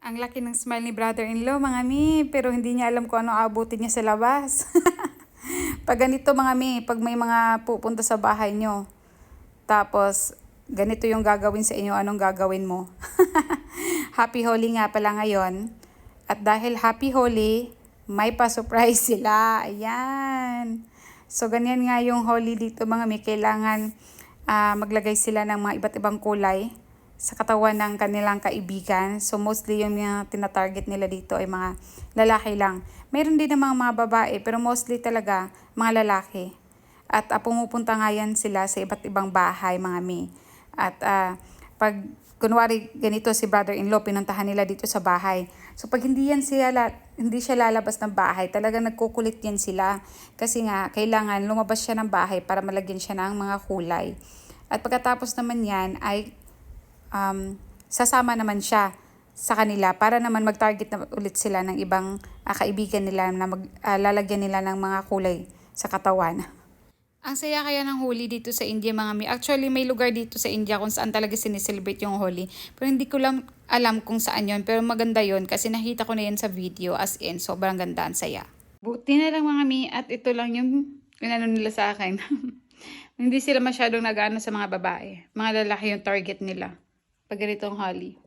Ang laki ng smile ni brother-in-law, mga mi, pero hindi niya alam kung ano aabutin niya sa labas. Pag ganito, mga mi, pag may mga pupunta sa bahay nyo, tapos ganito yung gagawin sa inyo, anong gagawin mo? Happy Holy nga pala ngayon. At dahil Happy Holy, may pa-surprise sila. Ayan. So, ganyan nga yung Holy dito, mga mi. Kailangan maglagay sila ng mga iba't ibang kulay sa katawan ng kanilang kaibigan. So, mostly yung mga tinatarget nila dito ay mga lalaki lang. Meron din ng mga babae, pero mostly talaga mga lalaki. At pumupunta nga yan sila sa iba't ibang bahay, mga mi. At pag kunwari ganito si brother-in-law, pinuntahan nila dito sa bahay. So pag hindi siya lalabas ng bahay, talagang nagkukulit yan sila. Kasi nga, kailangan lumabas siya ng bahay para malagyan siya ng mga kulay. At pagkatapos naman yan ay sasama naman siya sa kanila para naman mag-target na ulit sila ng ibang kaibigan nila na lalagyan nila ng mga kulay sa katawan. Ang saya kaya ng Holi dito sa India, mga mi. Actually, may lugar dito sa India kung saan talaga sineselebrate yung Holi. Pero hindi ko lang alam kung saan yon. Pero maganda yon kasi nakita ko na yan sa video, as in, sobrang ganda, ang saya. Buti na lang, mga mi, at ito lang yung inano nila sa akin. Hindi sila masyadong nag-ano sa mga babae. Mga lalaki yung target nila pag ganitong Holi.